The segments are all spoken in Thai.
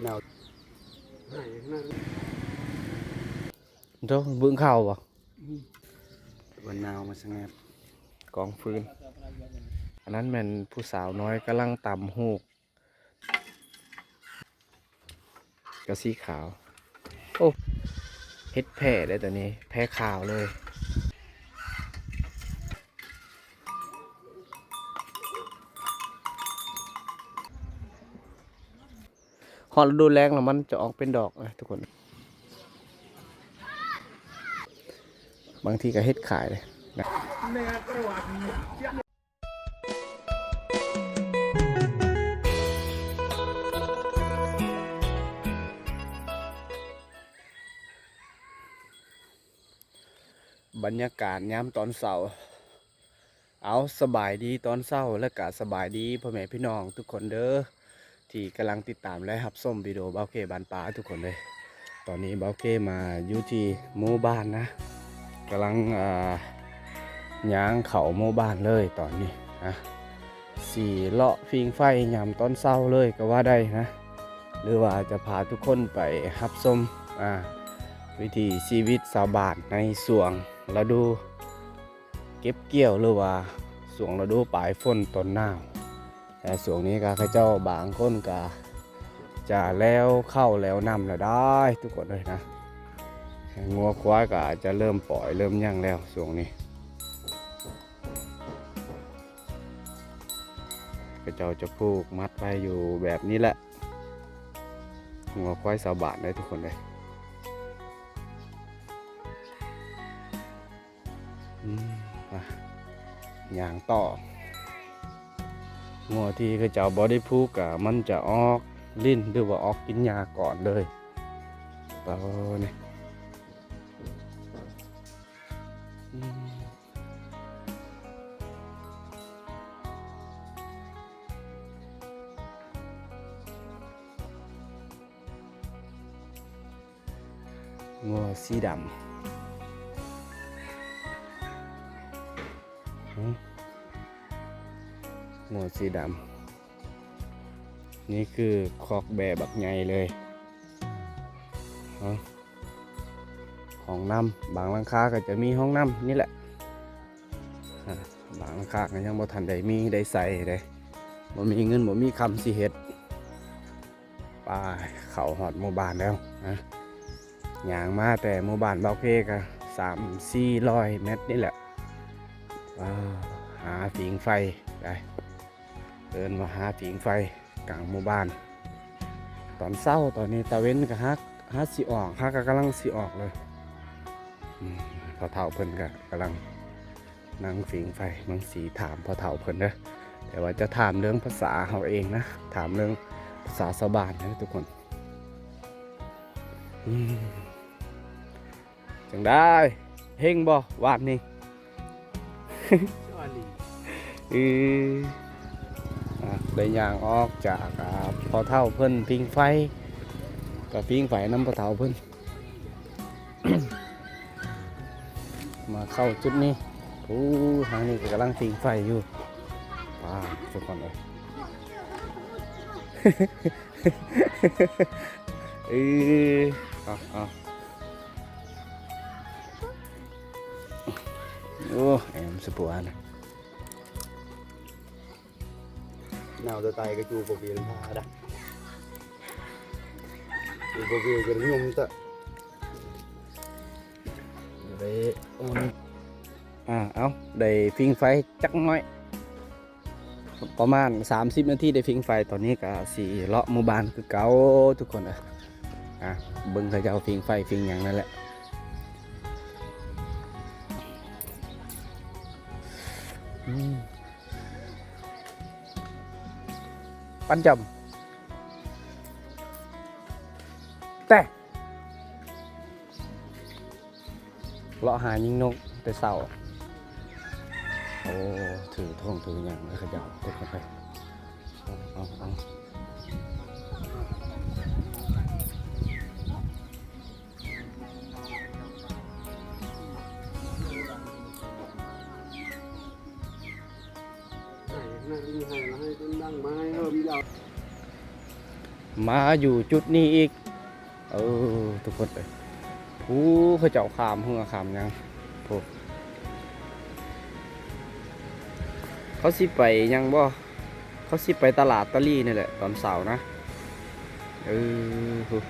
หนาวโจ้เบื้องเข่าบ่วันหนาวมาสงบกองฟืนอันนั้นแม่นผู้สาวน้อยกำลังตำหูกกระสีขาวโอ้เฮ็ดแผ่ได้ตัวนี้แพ้ขาวเลยฮอดฤดูแล้งแล้วมันจะออกเป็นดอกนะทุกคนบางทีก็เฮ็ดขายเลยนะบรรยากาศยามตอนเช้าเอาสบายดีตอนเช้าและก็สบายดีพ่อแม่พี่น้องทุกคนเด้อที่กำลังติดตามและรับชมวิดีโอเบาเก้บ้านป่าทุกคนเลยตอนนี้เบาเก้มาอยู่ที่หมู่บ้านนะกำลังย่างเขาหมู่บ้านเลยตอนนี้นะสี่เลาะฟิงไฟยามตอนเช้าเลยก็ว่าได้นะหรือว่าจะพาทุกคนไปรับชมวิถีชีวิตชาวบ้านในช่วงฤดูเก็บเกี่ยวหรือว่าช่วงฤดูปลายฝนต้นหนาวแต่ช่วงนี้ก็ข้าเจ้าบางคนก็จะแล้วเข้าแล้วนำแล้วได้ทุกคนเลยนะงัวควายก็อาจจะเริ่มปล่อยเริ่มย่างแล้วช่วงนี้ข้าเจ้าจะผูกมัดไว้อยู่แบบนี้แหละงัวควายชาวบ้านได้ทุกคนเลยอย่างต่องัวที่เขาเจ้าบอดี้พูกะมันจะออกลิ้นหรือว่าออกกินยาก่อนเลยเปล่าเนี่ยงัวสีดำงัวสีดำนี่คือคอกแบบักใหญ่เลยห้องน้ำบางหลังคาก็จะมีห้องน้ำนี่แหละบางหลังคาก็ยังบ่ทันได้มีได้ใส่เลยบ่มีเงินบ่มีคำสิเฮ็ดไปเข้าฮอดหมู่บ้านแล้วนะย่างมาแต่หมู่บ้านเบาเพก็300-400 เมตรนี่แหละหาผิงไฟได้เดินมาหาผิงไฟกลางหมู่บ้านตอนเช้าตอนนี้ตะเว้นก็ฮักสิออกฮักก็กำลังสิออกเลยพอเฒ่าเพิ่นก็กำลังนั่งผิงไฟมังสีถามพอเฒ่าเพิ่นเด้อแต่ว่าจะถามเรื่องภาษาเขาเองนะถามเรื่องภาษาชาวบ้านนะทุกคนจังได้เฮงบ่วาดนี่ได้ย่างออกจากพอเฒ่าเพิ่นพิงไฟกับพิงไฟน้ำพอเฒ่าเพิ่น มาเข้าจุดนี้ทางนี้กำลังพิงไฟอยู่ทุกคนเลย โอ้แอมสปวนหนาวจะตายก็จูบเบียนพาได้จูบเบียนก็นิยมตะได้เอาได้พิงไฟจักน้อยประมาณ30 นาทีได้พิงไฟตอนนี้ก็สีเลาะหมู่บ้านคือเก่าทุกคนเบิ่งเขาจะเอาพิงไฟพิงอย่างนั่นแหละปั้นจำแต่เลาะหายิงนกแต่เสาโอ้ถือท่องถืออย่างแล้วเขาจะเอาทุกคนไปเอา มาอยู่จุดนี้อีกทุกคนเลยผู้เขาเจ้าขามเหือขามยังพวกเขาสิไปยังบ่เขาสิไปตลาดตะลี่นี่แหละตอนเสาร์นะพวก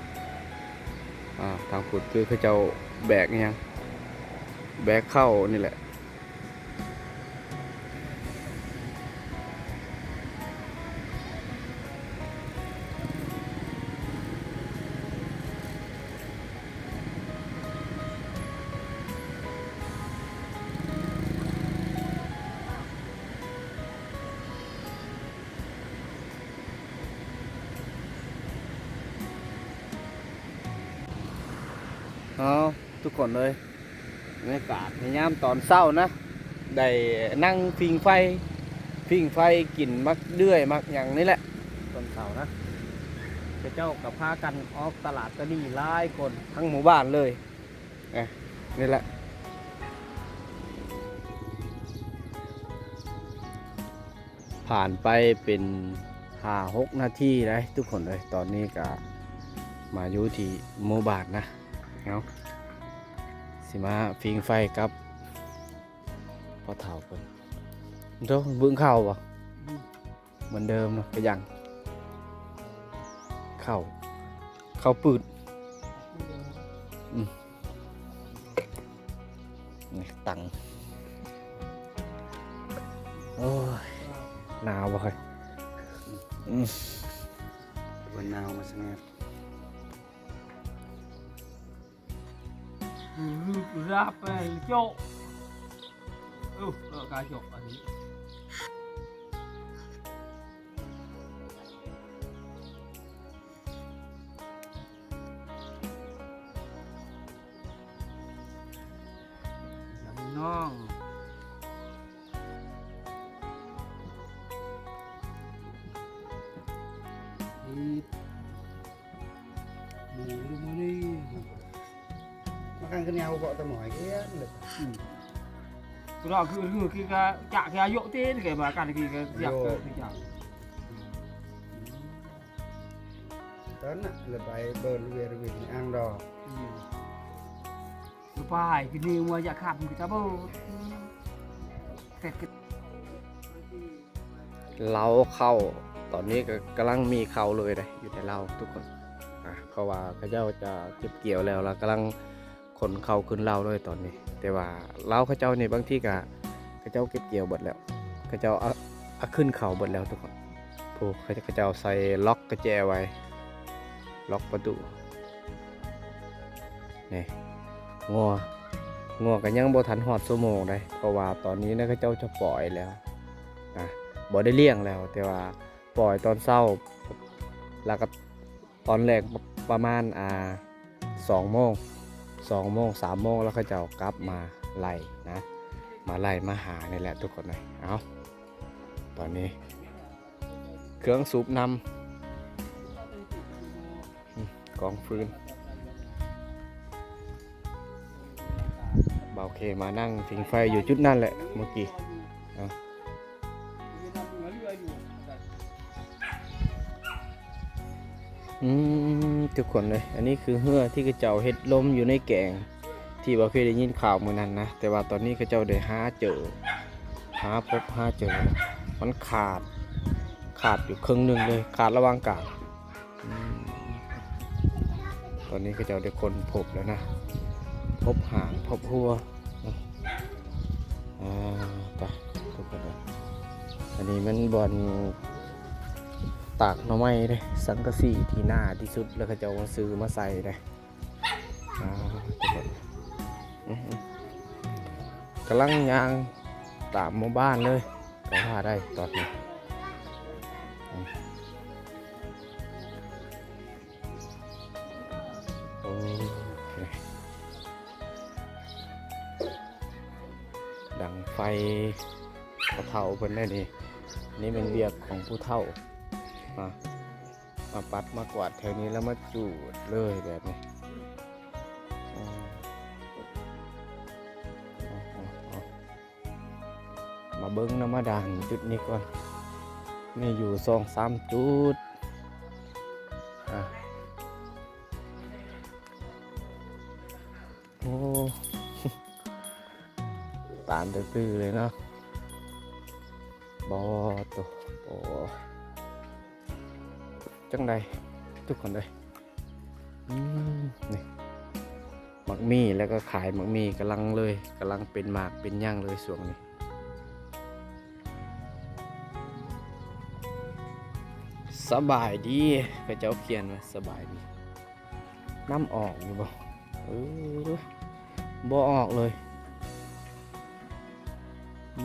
ทางพุดคือเขาเจ้าแบกยังแบกเข้านี่แหละทุกคนเลยบรรยากาศในยามตอนเช้านะได้นั่งฟิงไฟกินมักเดือยมักอย่างนี่แหละตอนเช้านะเจ้ากับพากันออกตลาดตะลี่หลายคนทั้งหมู่บ้านเลยนี่แหละผ่านไปเป็น5-6 นาทีเลยทุกคนเลยตอนนี้ก็มาอยู่ที่หมู่บ้านนะเนาะสิมาฟิงไฟกับพ่อเฒ่าเพิ่นเจ้าเบิ่งเข้าบ่เหมือนเดิมเนาะก็ยังเข้าปืดนี่ตังโอ้ยหนาวบ่ค่อยวันนาวมาสงัดra về chỗ ở cái chỗ ở đấy non đi đi มากันกันยาวเกาะตะหมอยเกี้ยเลย cái đó cứ cái chạ cái dỗ thế cái mà cái cái dẹp cái chạ ตอนน่ะเลยไปเบิร์นเวียร์วินอ่างดอก phải cái điều mà dạ khát cái cháu bơ cái เราเข้าตอนนี้ก็กำลังมีเข้าเลยเลยอยู่ในเราทุกคนเขาว่าเขาเจ้าจะเก็บเกี่ยวแล้วกำลังขนเข้าขึ้นเราเลยตอนนี้แต่ว่าเราเขาเจ้านี่บางที่ก็เขาเจ้าเก็บเกี่ยวหมดแล้วเขาเจ้าเอาขึ้นเข่าหมดแล้วทุกคนพวกเขาเจ้าใส่ล็อกกระแจไว้ล็อกประตูนี่งัวกันยังบ่ทันหอดชั่วโมงเลยเพราะว่าตอนนี้นะเขาเจ้าจะปล่อยแล้วนะบ่ได้เลี้ยงแล้วแต่ว่าปล่อยตอนเช้าแล้วก็ตอนแรกประมาณ2 โมง 3 โมงแล้วเขาจะกลับมาไล่นะมาหานี่แหละทุกคนเลยเอาตอนนี้เครื่องสูบนำกองฟืนเบาเคมานั่งผิงไฟอยู่จุดนั่นแหละเมื่อกี้ทุกคนเลยอันนี้คือเหือที่กระเจ้าเฮ็ดลมอยู่ในแกงที่บ่เคยได้ยินข่าวมื้อนั้นนะแต่ว่าตอนนี้กระเจ้าได้หาเจอมันขาดอยู่ครึ่งหนึ่งเลยขาดระหว่างกลางตอนนี้กระเจ้าได้คนพบแล้วนะพบหางพบหัวไปทุกคนเลยอันนี้มันบอลตากหน่อไม้เลยสังกะสีที่หน้าที่สุดแล้วก็จะมาซื้อมาใส่เลยกำลังยางตามหมู่บ้านเลยก็ว่าได้ตอนนี้ดังไฟผู้เฒ่าเพิ่นได้นี่เป็นเบียกของผู้เฒ่ามาปัดมากวาดแถวนี้แล้วมาจูดเลยแบบนี้มาเบิ้งน้ำมาด่านจุดนี้ก่อนนี่อยู่2-3 จุด อ่ะโอ้ ตานตื้อๆเลยเนาะบอตัวโอ้จังใดทุกคนเลยนี่หมักมี่แล้วก็ขายหมักมี่กำลังเลยกำลังเป็นหมากเป็นย่างเลยส่วงนี้สบายดีพระเจ้าเขียนว่าสบายดีน้ำออกอยู่บ่บ่ออกเลย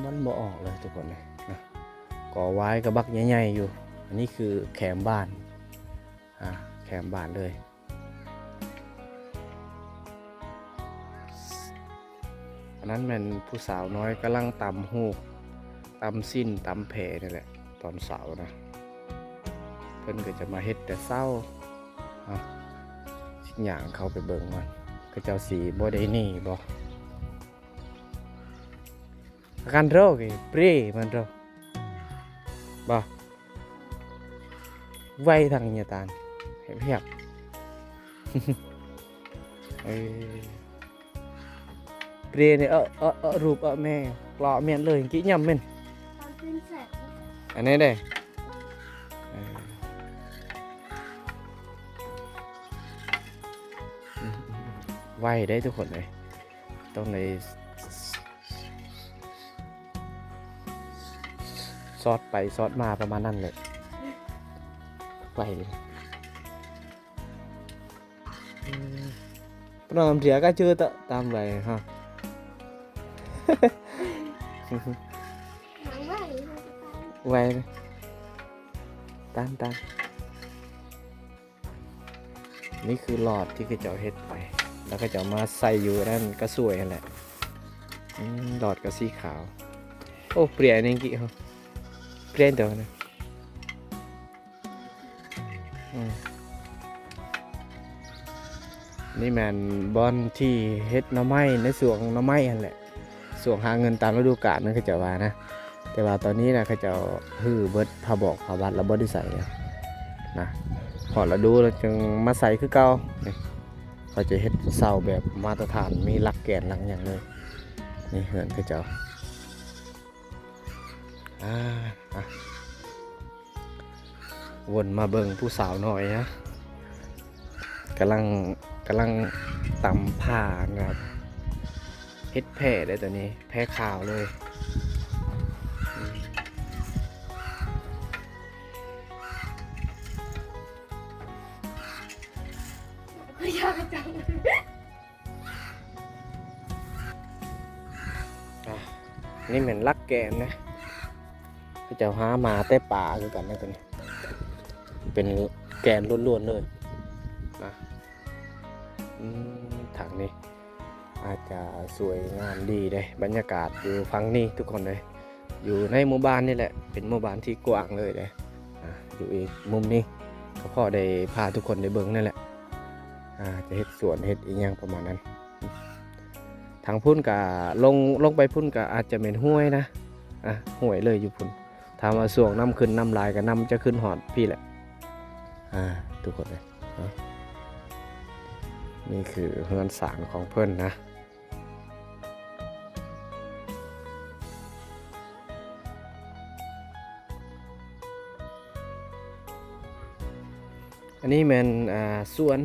มันบ่ออกเลยทุกคนเลยนะก่อไว้กับบักใหญ่ๆอยู่อันนี้คือแคมบ้านแคมบ้านเลยอันนั้นมันผู้สาวน้อยกำลังตำหูกตำสิ้นตำแผ่นี่แหละตอนเสาร์นะเพิ่นก็จะมาเฮ็ดแต่เศร้าชิ้นอย่างเข้าไปเบิ่งมันก็เจ้าสีบ่ได้นี่บ่akan ro ke pre man roบ่ไว้ทางญาตานเห็บเหียบ เปรเนี่ยรูปแม่กลอเมียนเลยกี้ยำเม่นอันนี้เด้ไว้ได้ทุกคนเลยต้องในซอดไปซอดมาประมาณนั้นเลยไว้เลยปนอมเสียก็chưaตามเลยฮะ ไว้ตามนี่คือหลอดที่กระเจ้าเฮ็ดไปแล้วก็จะมาใส่อยู่นั่นก็สวยนั่นแหละหลอดก็สีขาวโอ้เปลี่ยนนี่กี่ฮะเปลี่ยนตัวนะนี่แมนบอลที่เฮ็ดหน่อไม้ในสวนหน่อไม้นั่นแหละสวนหาเงินตามฤดูกาลนั่นเขาจะว่านะแต่ว่าตอนนี้นะเขาจะฮื้อเบิดพาบอกพาบัดแล้วบ่ได้ใส่นะพอเราดูแล้วจึงมาใส่คือเก่าเขาจะเฮ็ดเสาแบบมาตรฐานมีหลักแกนหลังอย่างเลยนี่เหือนเขาจะวนมาเบิ่งผู้สาวหน่อยนะกำลังตำผ้านะครับเฮ็ดแพร่ได้ตัวนี้แพร่ขาวเลยนี่เหมือนลักแกนนะก็จะหามาแต่ป่าคือกันนะตัวนี้เป็นแกนล้วนๆเลยนะถังนี้อาจจะสวยงามดีเลยบรรยากาศอยู่ฝั่งนี้ทุกคนเลยอยู่ในหมู่บ้านนี่แหละเป็นหมู่บ้านที่กว้างเลยเลยอยู่อีกมุมนี้ก็พอได้พาทุกคนได้เบิ่งนั่นแหละจะเฮ็ดสวนเฮ็ดอีกอย่างประมาณนั้นทางพุ่นกะลงไปพุ่นกะอาจจะเป็นห้วยนะห้วยเลยอยู่พุ่นทำมาส่วงน้ำขึ้นน้ำลายกับน้ำจะขึ้นหอดพี่แหละทุกคนเลยนี่คือเฮือนสารของเพิ่นนะอันนี้เป็นสวน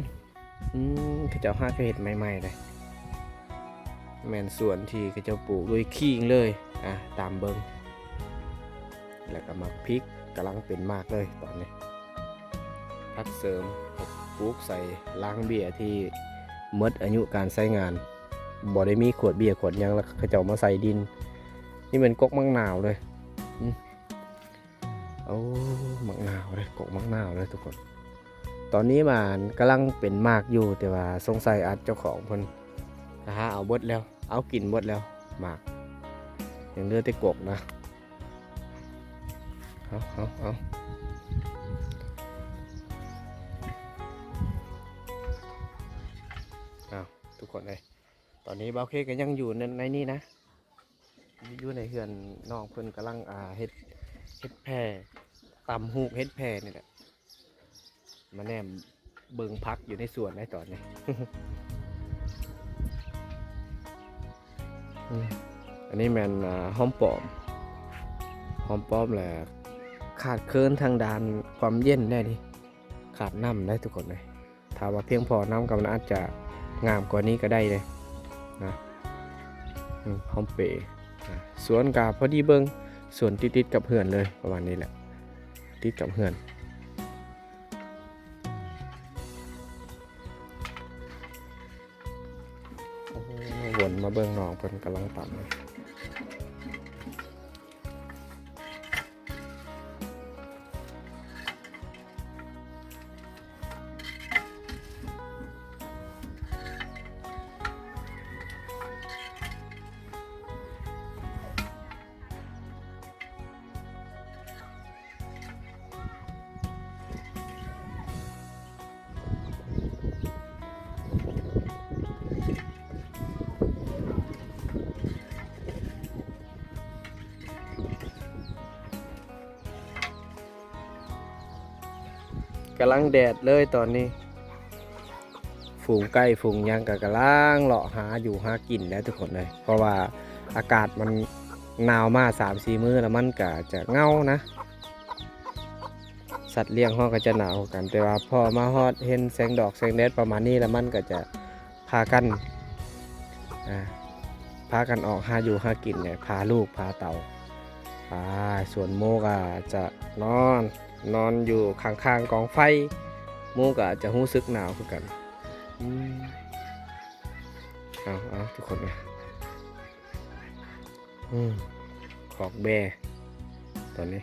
เขาจะหาเห็ดใหม่ๆเลยแมนสวนที่เขาจะปลูกด้วยขิงเลยตามเบิ้งแล้วก็มาพริกกำลังเป็นมากเลยตอนนี้พักเสริมปลูกใส่ล้างเบียร์ที่หมดอายุการใช้งานบ่ได้มีขวดเบียร์ขวดยังแล้วเขาจะมาใส่ดินนี่เป็นกกมังนาวเลยมังนาวเลยกกมังนาวเลยทุกคนตอนนี้มันกำลังเป็นมากอยู่แต่ว่าสงสัยอาจเจ้าของเพิ่นเอาบดแล้วเอากินบดแล้วมากยังเลือดแต่กกนะเอาทุกคนเลยตอนนี้บ่าวเคก็ยังอยู่ในนี้นะอยู่ในเฮือนน้องเพิ่นกำลังเฮ็ดแพร่ตำหูกเฮ็ดแพร่นี่แหละ มาแนมเบิ่งพักอยู่ในสวนในตอนนี้ อันนี้แมนหอมปอมแหละขาดเคินทางด้านความเย็นได้ดิขาดน้ำได้ทุกคนเลยถ้าว่าเพียงพอน้ำกับมันอาจจะงามกว่านี้ก็ได้เลยนะหอมเปย์สวนกาพอดีเบิ้งสวนติดกับเหือนเลยประมาณนี้แหละติดกับเหือนวนมาเบิ้งน้องเพิ่นกำลังตำเลยกำลังแดดเลยตอนนี้ฝูงไก่ฝูงยังกำลังเลาะหาอยู่หากินแล้วทุกคนเลยเพราะว่าอากาศมันหนาวมาก3-4 มื้อแล้วมันก็จะเงานะสัตว์เลี้ยงเขาก็จะหนาวกันแต่ว่าพอมาฮอดเห็นแสงดอกแสงแดดประมาณนี้แล้วมันก็จะพากันออกหาอยู่หากินเนี่ยพาลูกพาเต่าส่วนโมก็จะนอนอยู่ข้างๆกองไฟโมก็จะรู้สึกหนาวคือกันเอาทุกคนเนี่ยขอกแบตอนนี้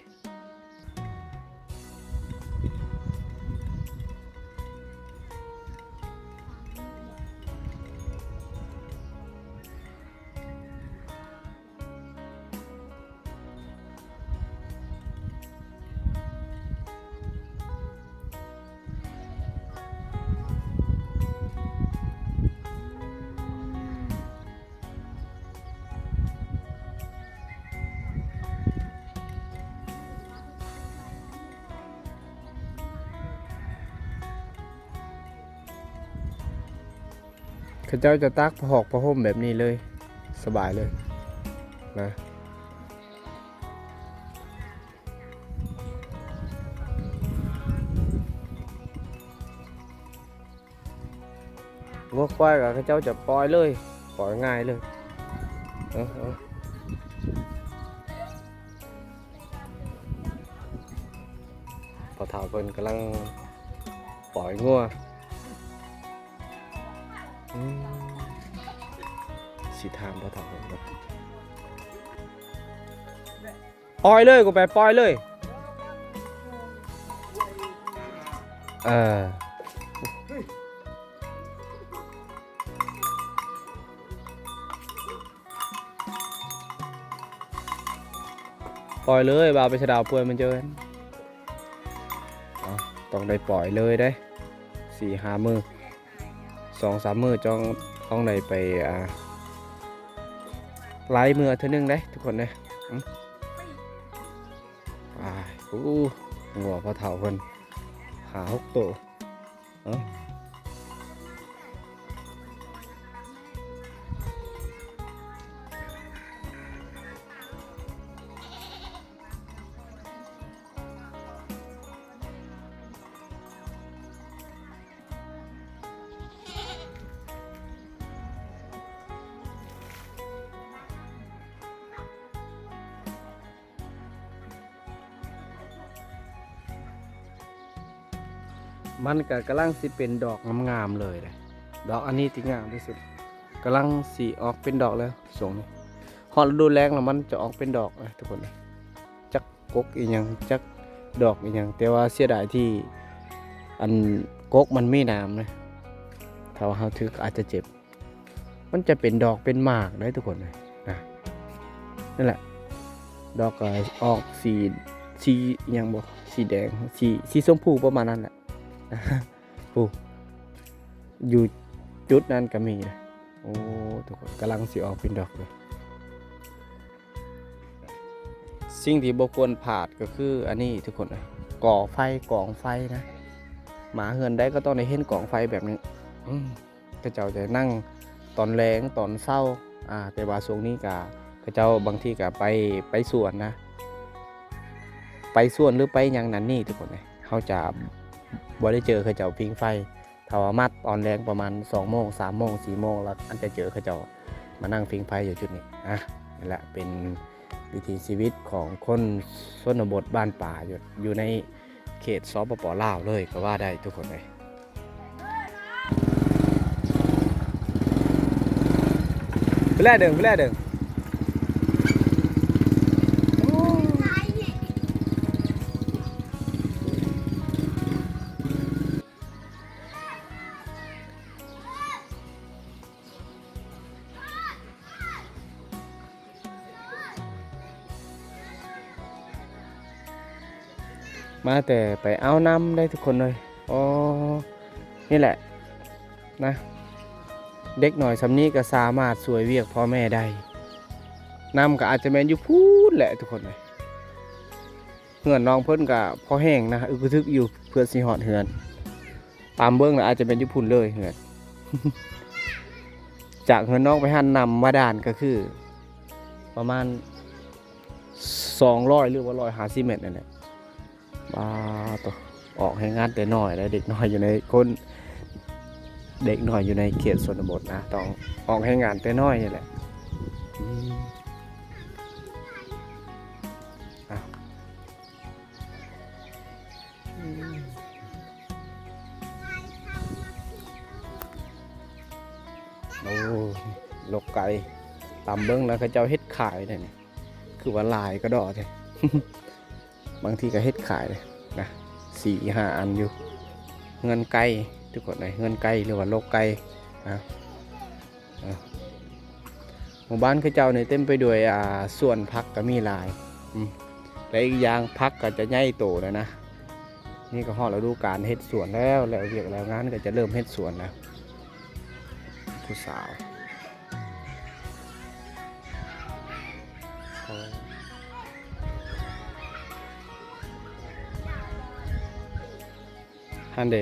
เขาเจ้าจะตักผ้าหอกผ้าห่มแบบนี้เลยสบายเลยนะวัวควายกับเขาเจ้าจะปล่อยเลยปล่อยง่ายเลยพอเท่าเพิ่นกำลังปล่อยงัวสีทามพอเท่าเพิ่นครับปล่อยเลยกูไปปล่อยเลยปล่อยเลยบ่าวไปฉดาวป่วยมันเจอต้องได้ปล่อยเลยได้4-5 มื้อ2-3 มื้อต้องได้ไปไล่มือเท่านึงได้ทุกคนเลยงัวพอเท่าคน6 ตัวมันก็กำลังสิเป็นดอกงามๆเลยดอกอันนี้ที่งามที่สุดกำลังสีออกเป็นดอกแล้วส่งนี่ฮอดฤดูแล้งแล้วมันจะออกเป็นดอกเลยทุกคนจักกกอีกอย่างจักดอกอีกอย่างแต่ว่าเสียดายที่อันกกมันไม่น้ำเลยถ้าว่าเราถืออาจจะเจ็บมันจะเป็นดอกเป็นหมากได้ทุกคนเลยนะนั่นแหละดอกก็ออกสีอย่างบอกสีแดงสีส้มพูประมาณนั้นแหละอยู่จุดนั้นก็มีนะโอ้ทุกคนกำลังสิออกเป็นดอกเลยสิ่งที่บ่ควรพลาดก็คืออันนี้ทุกคนเลยกองไฟนะ หมาเฮือนได้ก็ต้องได้เห็นกองไฟแบบนี้ก็เจ้าจะนั่งตอนแรงตอนเศร้าแต่ว่าช่วงนี้ก็เจ้าบางทีก็ไปสวนนะไปสวนหรือไปหยังนั้นนี่ทุกคนเลยเขาจะบ่ได้เจอเขาเจ้าพิงไฟถ้าว่ามัดตอนแรงประมาณ2 โมง 3 โมง 4 โมงแล้วอันจะเจอเขาเจ้ามานั่งพิงไฟอยู่จุดนี้นี่แหละเป็นวิถีชีวิตของคนชนบทบ้านป่าอยู่ในเขตสปป.ลาวเลยก็ว่าได้ทุกคนเลยไปแล่เดิงมาแต่ไปเอาน้ำได้ทุกคนเลยนี่แหละนะเด็กหน่อยสำนี้ก็สามารถสวยเวียกพ่อแม่ได้น้ำก็อาจจะแมนอยู่พูดแหละทุกคนเลยเหือนน้องเพิ่นก็พอแห้งนะอึกทึกอยู่เพื่อสิหอดเหือนตามเบื้องแล้วอาจจะเป็นญี่ปุ่นเลยเหือน จากเหือนน้องไปหันนำมาด่านก็คือประมาณ200หรือว่า150 เมตรนั่นแหละตัวออกให้งานแต่น้อยแล้วเด็กน้อยอยู่ในเขตชนบทนะต้องออกให้งานแต่น้อยนี่แหละลกไก่ตำเบิ้งแล้วเขาเจ้าเฮ็ดขายเลยนี่คือว่าลายก็ดอเลย บางทีก็เฮ็ดขายเลยนะ4-5 อันอยู่เงินไก่ทุกคนเลยเงินไก่หรือว่าโลกไก่นะหมู่บ้านเขาเจ้าเนี่ยเต็มไปด้วยส่วนพักก็มีหลายและอีกอย่างพักก็จะใหญ่โตแล้วนะนี่ก็ฮอดฤดูกาลเฮ็ดสวนแล้วเวียกแล้วงานก็จะเริ่มเฮ็ดสวนแล้วผู้สาวฮันเด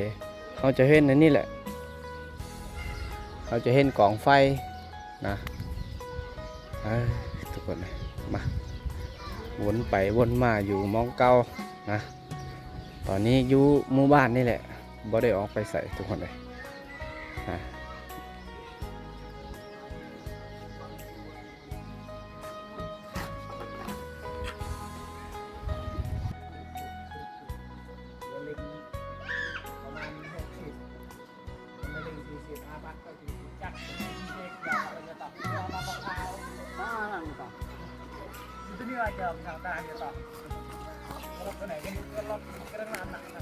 เขาจะเห็นนั่นนี่แหละเขาจะเห็นกองไฟนะทุกคนเลยมาวนไปวนมาอยู่มองเก้านะตอนนี้อยู่หมู่บ้านนี่แหละบ่ได้ออกไปใส่ทุกคนเลยIni aja misalnya aja tak. Kalau kena ini kalau kena anak aja.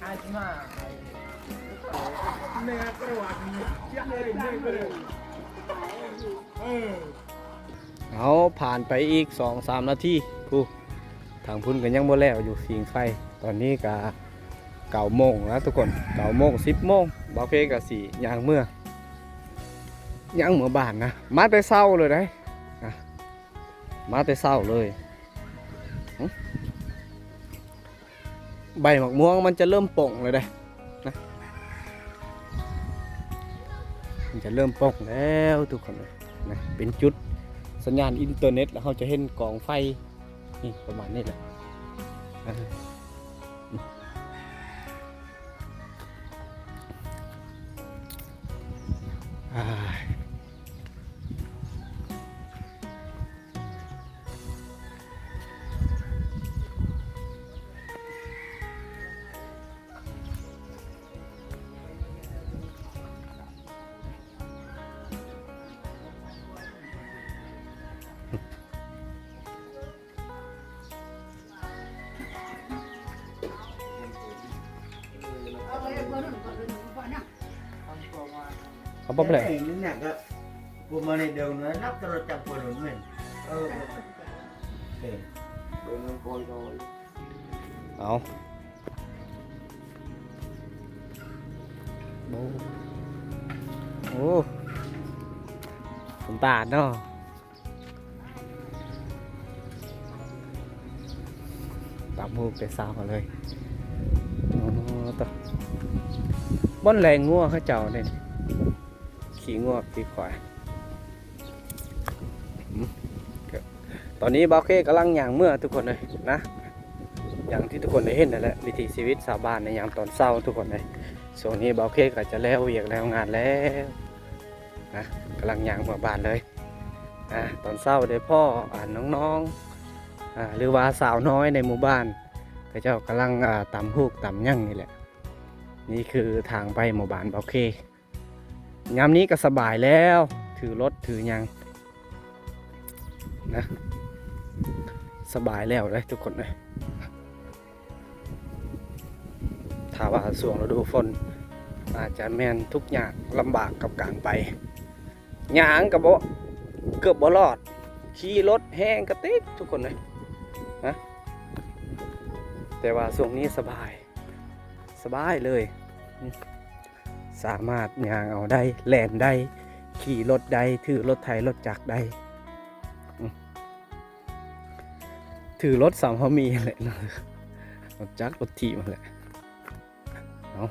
Asma. Ini keruak ini. Siap ini. เอาผ่านไปอีก 2-3 นาทีผู้ทางพุ่นกันยังบ่แล้วอยู่ฟิงไฟตอนนี้ก็9 โมงแล้วทุกคน9 โมง 10 โมงบ่าวเพก็สิย่างเมื่บ้านนะมาแต่เช้าเลยได้มาแต่เช้าเลยใบหมากม่วงมันจะเริ่มป่งเลยได้นะมันจะเริ่มป่งแล้วทุกคนเลยนะเป็นจุดสัญญาณอินเทอร์เน็ตแล้วเขาจะเห็นกองไฟนี่ประมาณนี้แหละเขาบอกเลย นี่เนี่ยก็กูมาในเดิมนะนับตลอดจับปวดหนุนเหม็นเดินน้ำโกยโดนเอาโอ้สมตาดเนาะตามหูไปสาวมาเลย ต่อบ่อนแรงงัวเขาเจ้าเนี่ยขี่งัวขี่ควายตอนนี้บ่าวเคกำลังย่างเมื่อทุกคนเลยนะอย่างที่ทุกคนได้เห็นนั่นแหละวิถีชีวิตชาวบ้านในยามตอนเช้าทุกคนเลยช่วงนี้บ่าวเคก็จะแล้วเวียกแล้วงานแล้วนะกำลังย่างเมื่อบ้านเลยตอนเช้าได้พ่อน้องๆหรือว่าสาวน้อยในหมู่บ้านเขาเจ้ากำลังตำฮูกตำยั่งนี่แหละนี่คือทางไปหมู่บ้านบ่าวเคยามนี้ก็สบายแล้วถือรถถือยังนะสบายแล้วเลยทุกคนเลยถ้าว่าช่วงฤดูฝนอาจจะแม่นทุกอย่างลำบากกับการไปย่างกับบ่เกือบบ่รอดขี่รถแห้งกระติกทุกคนเลยนะแต่ว่าช่วงนี้สบายเลยสามารถย่างเอาได้แล่นได้ขี่รถได้ถือรถไถรถจักรได้ถือรถสามพมีอะไรนะรถจักรรถถีบมาแหละเอา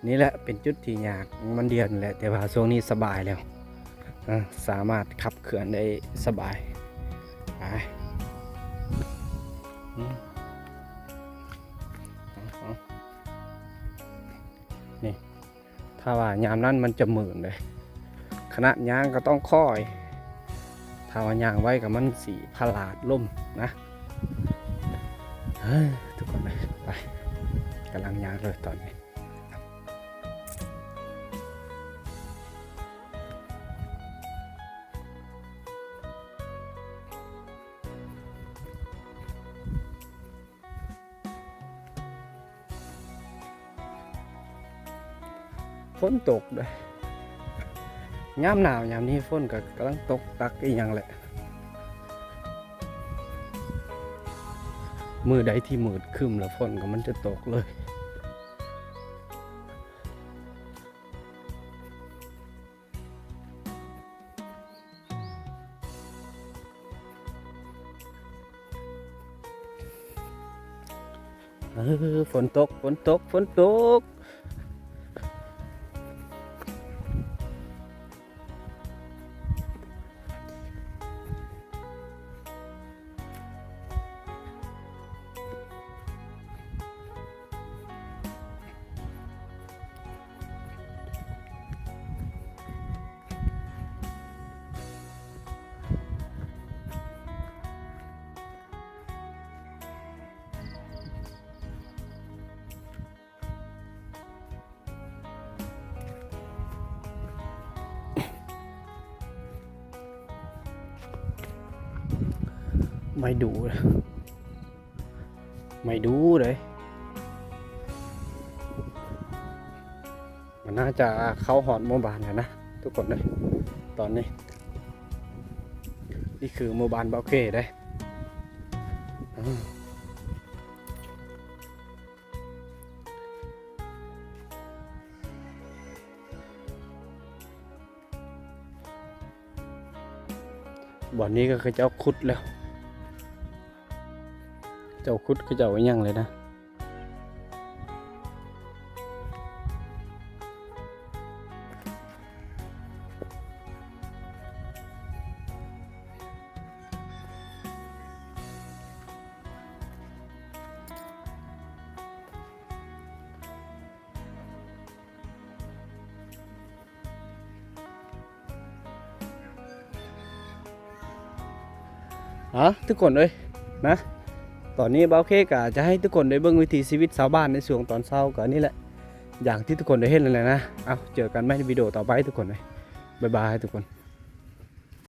นี่แหละเป็นจุดที่ยากมันเดียวนี่แหละแต่ว่าช่วงนี้สบายแล้วสามารถขับเคลื่อนได้สบายไปนี่ถ้าว่ายามนั้นมันจะหมื่นเลยขณะย่างก็ต้องคอยถ้าว่ายางไว้กับมันสีพลาดล่มนะทุกคนไปกำลังย่างเลยตอนนี้ฝนตกเลยยามหนาวยามนี้ฝนก็กำลังตกตักอีกอย่างแหละมือใดที่มืดครึ้มแล้วฝนก็มันจะตกเลยฝนตกไม่ดูเลยมันน่าจะเข้าหอดโมบานแล้วนะทุกคนเลยตอนนี้นี่คือโมบานบ่าวเคได้บ่อนนี้ก็คือเจ้าคุดแล้วเจ้าคุดคือเจ้าไว้ยังเลยนะทุกคนเลยนะตอนนี้บ่าวเคกจะให้ทุกคนได้เบิ่งวิถีชีวิตชาวบ้านในช่วงตอนเช้าก็นี่แหละอย่างที่ทุกคนได้เห็นเลยนะเอาเจอกันใหม่ในวิดีโอต่อไปทุกคนเลยบ๊ายบายทุกคน